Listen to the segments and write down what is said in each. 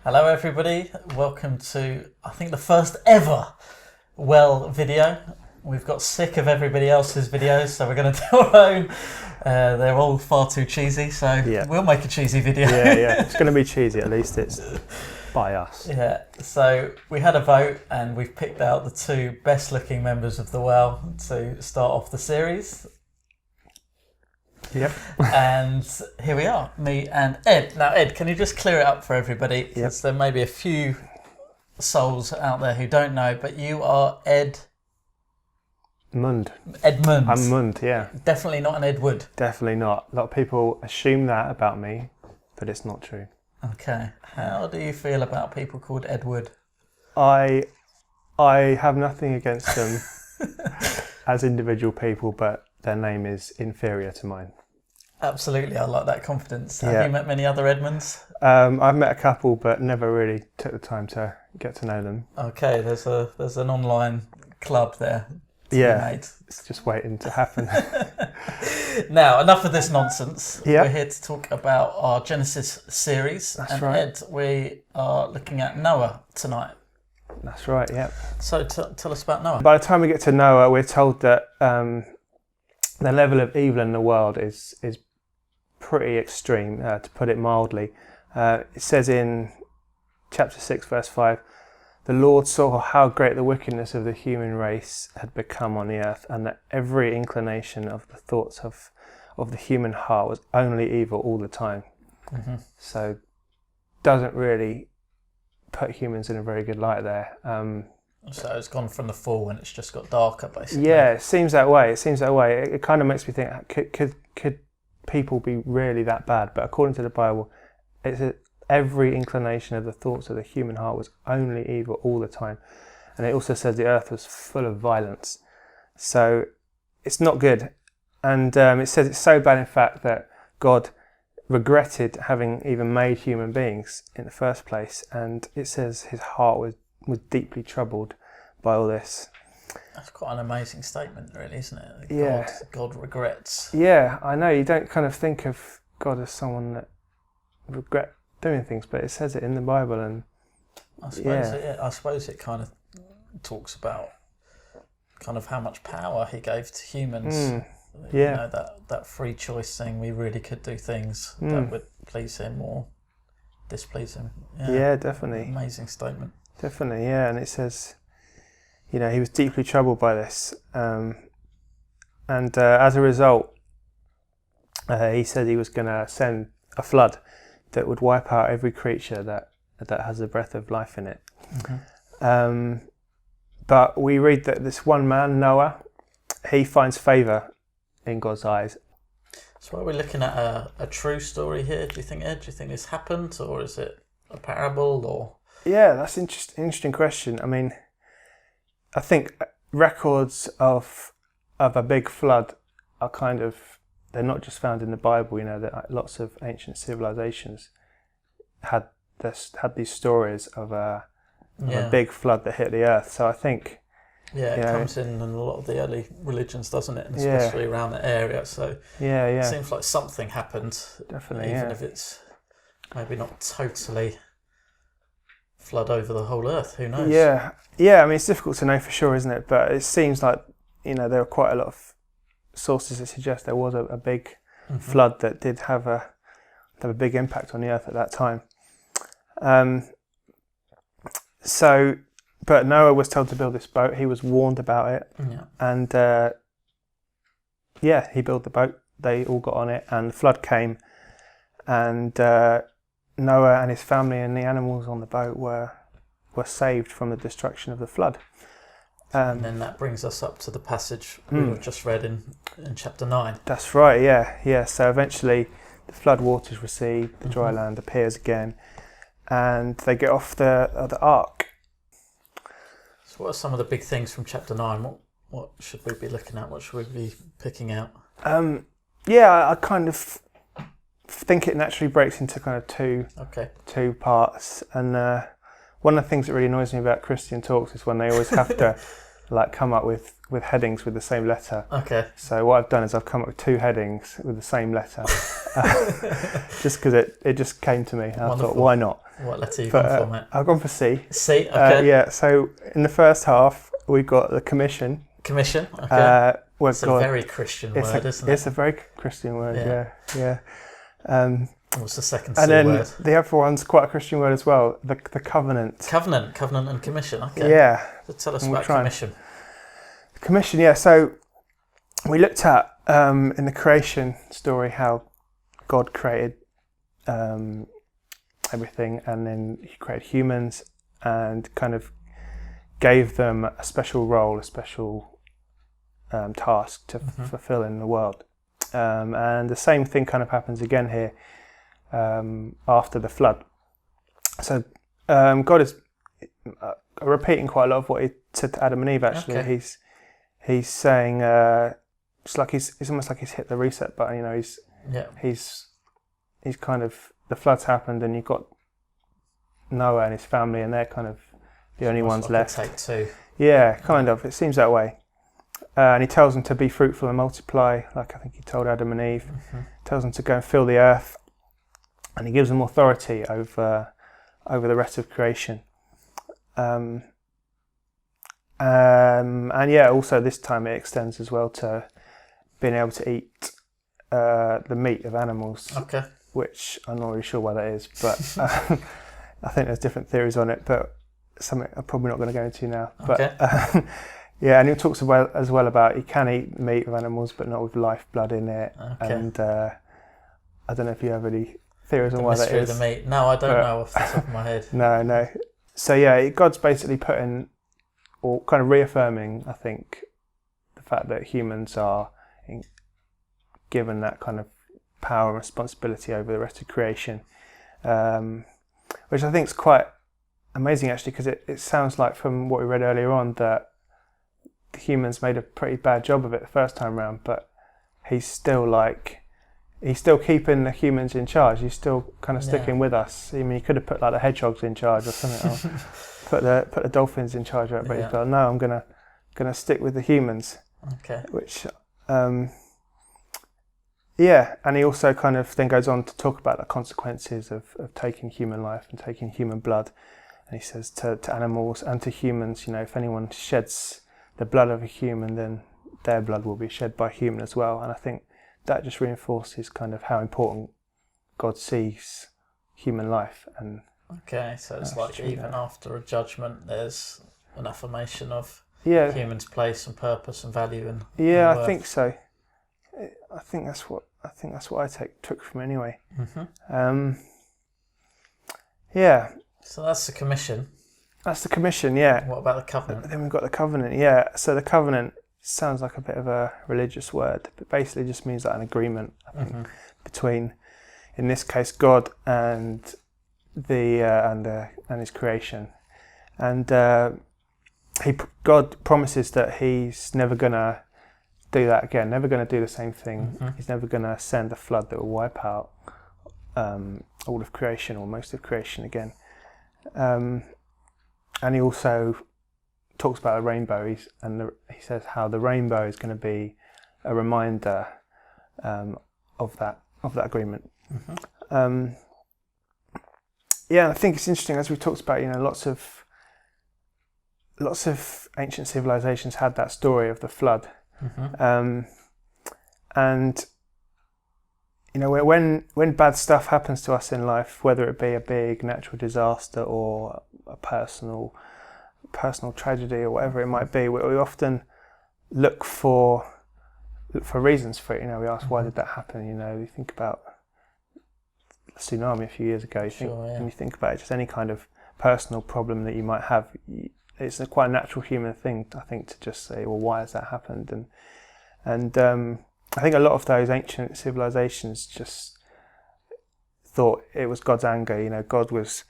Hello everybody, welcome to, I think, the first ever Well video. We've got sick of everybody else's videos, so we're going to do our own. They're all far too cheesy, so we'll make a cheesy video. Yeah, it's going to be cheesy, at least it's by us. Yeah, so we had a vote and we've picked out the two best looking members of the Well to start off the series. Yep. And here we are, me and Ed. Now, Ed, can you just clear it up for everybody? Because there may be a few souls out there who don't know, but you are Ed Mund. Edmund. I'm Mund, yeah. Definitely not an Edward. Definitely not. A lot of people assume that about me, but it's not true. Okay. How do you feel about people called Edward? I have nothing against them as individual people, but their name is inferior to mine. Absolutely, I like that confidence. Have you met many other Edmunds? I've met a couple, but never really took the time to get to know them. Okay, there's an online club there. It's just waiting to happen. Now, enough of this nonsense. Yeah. We're here to talk about our Genesis series. That's right. Ed, we are looking at Noah tonight. That's right, yeah. So tell us about Noah. By the time we get to Noah, we're told that the level of evil in the world is pretty extreme, to put it mildly. It says in chapter 6, verse 5, "The Lord saw how great the wickedness of the human race had become on the earth, and that every inclination of the thoughts of the human heart was only evil all the time." Mm-hmm. So, doesn't really put humans in a very good light there. So it's gone from the fall and it's just got darker, basically. Yeah, it seems that way. It kind of makes me think, could people be really that bad? But according to the Bible, every inclination of the thoughts of the human heart was only evil all the time. And it also says the earth was full of violence. So it's not good. And it says it's so bad, in fact, that God regretted having even made human beings in the first place. And it says his heart was deeply troubled by all this. That's quite an amazing statement, really, isn't it? God regrets. Yeah, I know. You don't kind of think of God as someone that regret doing things, but it says it in the Bible, and I suppose it kind of talks about kind of how much power he gave to humans. You know, that free choice thing. We really could do things that would please him or displease him. Yeah, definitely. Amazing statement. Definitely, yeah. And it says, he was deeply troubled by this, and as a result, he said he was going to send a flood that would wipe out every creature that has the breath of life in it. Mm-hmm. But we read that this one man, Noah, he finds favour in God's eyes. So are we looking at a true story here, do you think, Ed? Do you think this happened, or is it a parable, or...? Yeah, that's an interesting question. I mean, I think records of a big flood are they're not just found in the Bible. That lots of ancient civilizations had these stories of a big flood that hit the earth. So I think it comes in a lot of the early religions, doesn't it? And especially around the area. So it seems like something happened. Definitely, even if it's maybe not totally flood over the whole earth. Who knows? Yeah. I mean, it's difficult to know for sure, isn't it? But it seems like there are quite a lot of sources that suggest there was a big flood that did have a big impact on the earth at that time. But Noah was told to build this boat. He was warned about it, and he built the boat. They all got on it, and the flood came, and Noah and his family and the animals on the boat were saved from the destruction of the flood. And then that brings us up to the passage we've just read in chapter 9. That's right, yeah. So eventually the flood waters recede, the dry land appears again, and they get off the ark. So what are some of the big things from chapter 9? What should we be looking at? What should we be picking out? I kind of think it naturally breaks into kind of two parts. And one of the things that really annoys me about Christian talks is when they always have to like come up with headings with the same letter. Okay. So what I've done is I've come up with 2 headings with the same letter, just because it just came to me. And I thought, why not? What letter you gone for, mate? I've gone for C. C. Okay. Yeah. So in the first half, we got the commission. Commission. Okay. It's a very Christian word, isn't it? It's a very Christian word. Yeah. What's the second and C then word? The other one's quite a Christian word as well. The covenant. Covenant and commission. Okay. Yeah. So tell us about commission. Commission. Yeah. So we looked at in the creation story how God created everything, and then He created humans and kind of gave them a special role, a special task to fulfill in the world. And the same thing kind of happens again here after the flood. So God is repeating quite a lot of what He said to Adam and Eve. Actually, he's saying it's almost like he's hit the reset button. You know, he's kind of, the flood's happened, and you've got Noah and his family, and they're kind of the only ones left. Take 2. Yeah, kind of. It seems that way. And He tells them to be fruitful and multiply, like I think He told Adam and Eve. Tells them to go and fill the earth, and He gives them authority over the rest of creation. And yeah, also this time it extends as well to being able to eat the meat of animals. Okay. Which I'm not really sure why that is, but I think there's different theories on it, but something I'm probably not going to go into now. Okay. But yeah, and He talks about as well about you can eat meat of animals, but not with lifeblood in it. Okay. And I don't know if you have any theories on why that is. The meat. No, I don't know off the top of my head. No. So yeah, God's basically putting, or kind of reaffirming, I think, the fact that humans are given that kind of power and responsibility over the rest of creation, which I think is quite amazing actually, because it sounds like from what we read earlier on that the humans made a pretty bad job of it the first time round, but He's still keeping the humans in charge. He's still kind of sticking with us. I mean, He could have put like the hedgehogs in charge or something, or put the dolphins in charge of it, but He's like, no, I'm gonna stick with the humans. Okay. Which and He also kind of then goes on to talk about the consequences of taking human life and taking human blood. And He says to animals and to humans, you know, if anyone sheds the blood of a human, then their blood will be shed by a human as well. And I think that just reinforces kind of how important God sees human life. And so it's like even after a judgment, there's an affirmation of humans' place and purpose and value and I think so. I think that's what I took from it anyway. So that's the commission. That's the commission, yeah. What about the covenant? Then we've got the covenant, yeah. So the covenant sounds like a bit of a religious word, but basically just means like an agreement, I think, between, in this case, God and and His creation. And God promises that He's never gonna do that again, never going to do the same thing. He's never going to send a flood that will wipe out all of creation or most of creation again. And He also talks about the rainbow. He says how the rainbow is going to be a reminder of that agreement. I think it's interesting, as we talked about. You know, lots of ancient civilizations had that story of the flood. And you know, when bad stuff happens to us in life, whether it be a big natural disaster or a personal tragedy or whatever it might be, we often look for reasons for it. You know, we ask, why did that happen? You know, you think about the tsunami a few years ago. When you think about it, just any kind of personal problem that you might have, it's quite a natural human thing, I think, to just say, well, why has that happened? And I think a lot of those ancient civilizations just thought it was God's anger. You know, God was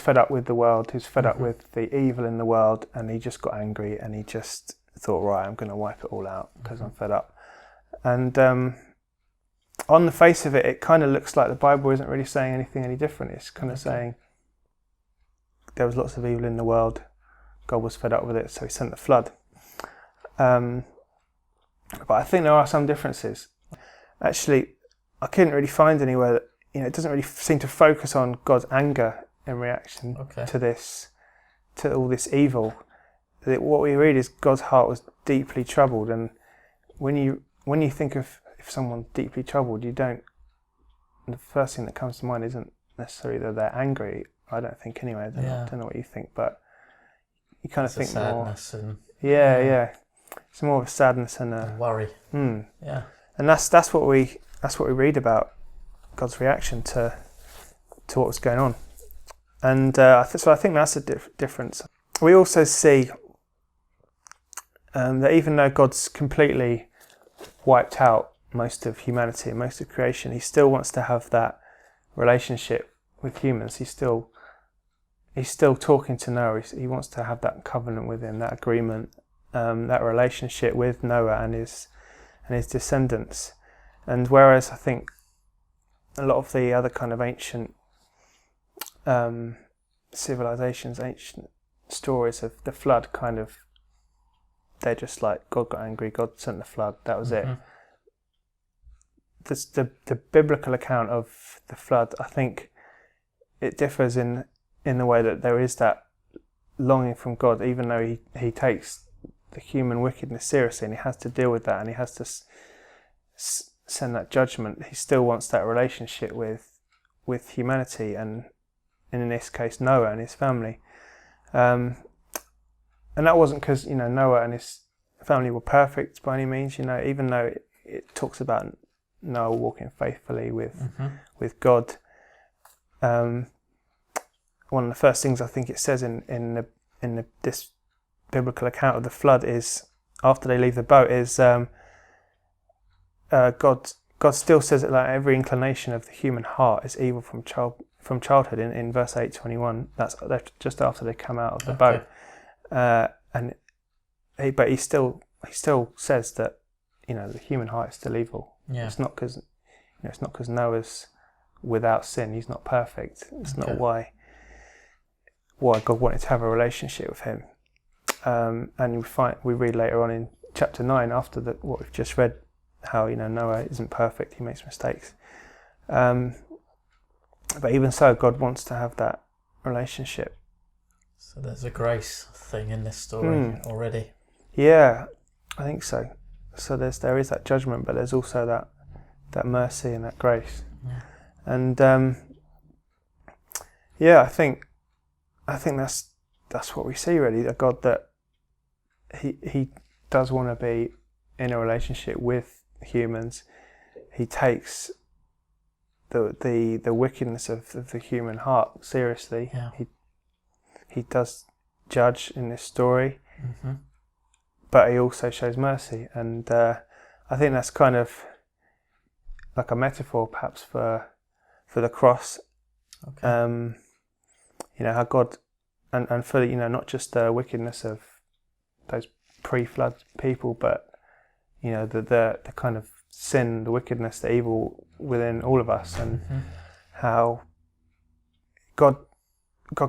fed up with the world. He was fed up with the evil in the world, and He just got angry, and He just thought, right, I'm going to wipe it all out because I'm fed up. And on the face of it, it kind of looks like the Bible isn't really saying anything any different. It's kind of saying there was lots of evil in the world. God was fed up with it, so He sent the flood. But I think there are some differences. Actually, I couldn't really find anywhere that, it doesn't really seem to focus on God's anger in reaction to this, to all this evil. What we read is God's heart was deeply troubled, and when you think of if someone's deeply troubled, the first thing that comes to mind isn't necessarily that they're angry. I don't think anyway. I don't know what you think, but you kind of think sadness more. And It's more of a sadness and a worry. Yeah, and that's what we read about God's reaction to what was going on, and so I think that's a difference. We also see that even though God's completely wiped out most of humanity and most of creation, He still wants to have that relationship with humans. He's still talking to Noah. He wants to have that covenant with him, that agreement, that relationship with Noah and his descendants. And whereas I think a lot of the other kind of ancient civilizations, ancient stories of the flood, they're just like God got angry, God sent the flood, that was it. The biblical account of the flood, I think it differs in the way that there is that longing from God, even though he takes the human wickedness seriously and he has to deal with that and he has to send that judgment. He still wants that relationship with humanity, and in this case Noah and his family. And that wasn't because Noah and his family were perfect by any means. Even though it talks about Noah walking faithfully with God. One of the first things I think it says in this biblical account of the flood is, after they leave the boat, is God still says that like every inclination of the human heart is evil from childhood in verse 8:21. That's just after they come out of the boat, but he still says that the human heart is still evil. It's not because Noah's without sin. He's not perfect. It's not why God wanted to have a relationship with him. And we read later on in chapter 9, after what we've just read, how Noah isn't perfect. He makes mistakes. But even so, God wants to have that relationship. So there's a grace thing in this story already. Yeah, I think so. So there is that judgment, but there's also that mercy and that grace. Yeah. And I think that's what we see really, a God that he does want to be in a relationship with humans. He takes the wickedness of the human heart seriously. Yeah. He does judge in this story, but he also shows mercy, and I think that's kind of like a metaphor perhaps for the cross. Okay. How God and for not just the wickedness of those pre-flood people, but the kind of sin, the wickedness, the evil within all of us, and how God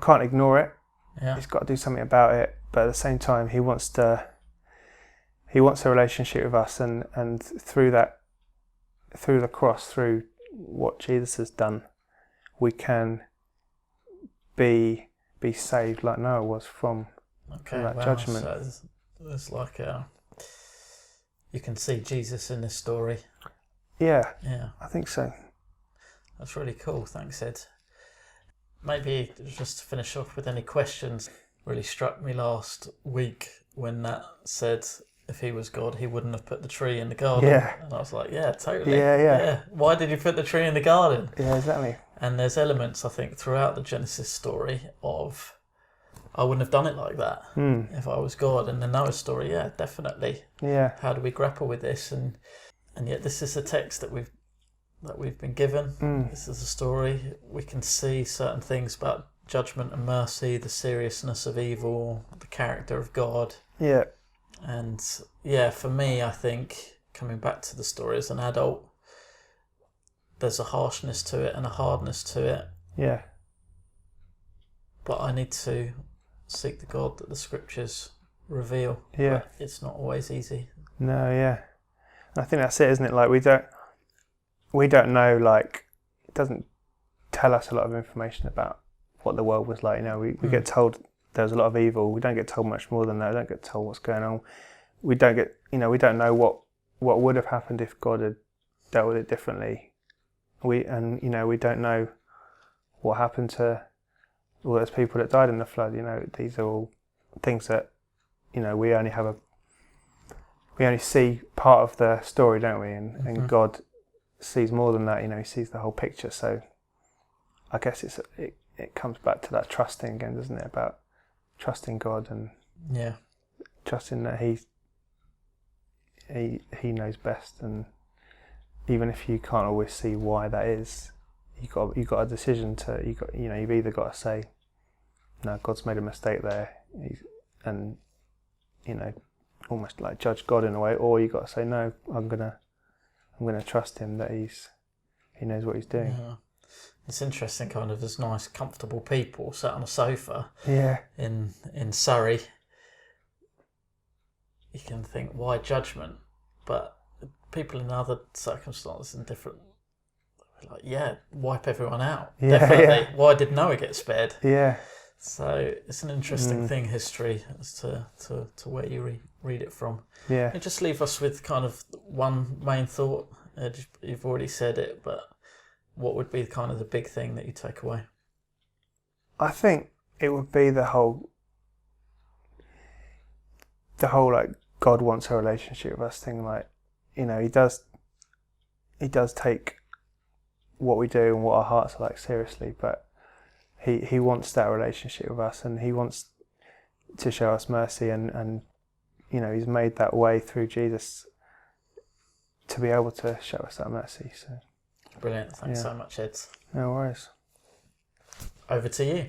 can't ignore it. Yeah. He's got to do something about it, but at the same time he wants a relationship with us, and through the cross, through what Jesus has done, we can be saved like Noah was from that judgment. So it's like you can see Jesus in this story. Yeah, Yeah, I think so. That's really cool. Thanks, Ed. Maybe just to finish off with any questions, really struck me last week when Nat said if he was God, he wouldn't have put the tree in the garden. Yeah. And I was like, yeah, totally. Yeah. Why did you put the tree in the garden? Yeah, exactly. And there's elements, I think, throughout the Genesis story of, I wouldn't have done it like that if I was God. And the Noah story, yeah, definitely. Yeah. How do we grapple with this? And yet this is a text that we've been given. This is a story. We can see certain things about judgment and mercy, the seriousness of evil, the character of God. Yeah. And yeah, for me, I think, coming back to the story as an adult, there's a harshness to it and a hardness to it. Yeah. But I need to seek the God that the scriptures reveal. Yeah. But it's not always easy. No, yeah. And I think that's it, isn't it? Like we don't know, like, it doesn't tell us a lot of information about what the world was like. You know, we get told there was a lot of evil. We don't get told much more than that. We don't get told what's going on. We don't know what would have happened if God had dealt with it differently. We don't know what happened to all those people that died in the flood. You know, these are all things that, you know, we only see part of the story, don't we? And God sees more than that. You know, he sees the whole picture. So I guess it comes back to that trusting again, doesn't it? About trusting God and trusting that he knows best. And even if you can't always see why that is, you got a decision to you've either got to say, no, God's made a mistake there, and you know, almost like judge God in a way, or you got to say, no, I'm gonna trust him that he knows what he's doing. Yeah. It's interesting, kind of, as nice, comfortable people sat on a sofa in Surrey. You can think, why judgment? But people in other circumstances and different, like, wipe everyone out. Yeah, definitely. yeah. Why did Noah get spared? Yeah. So it's an interesting thing, history, as to where you read it from. Yeah. And just leave us with kind of one main thought. You've already said it, but what would be kind of the big thing that you take away? I think it would be the whole like, God wants a relationship with us thing. Like, you know, he does take what we do and what our hearts are like seriously, but he wants that relationship with us, and he wants to show us mercy, and you know, he's made that way through Jesus to be able to show us that mercy. So brilliant. Thanks so much, Ed. No worries. Over to you.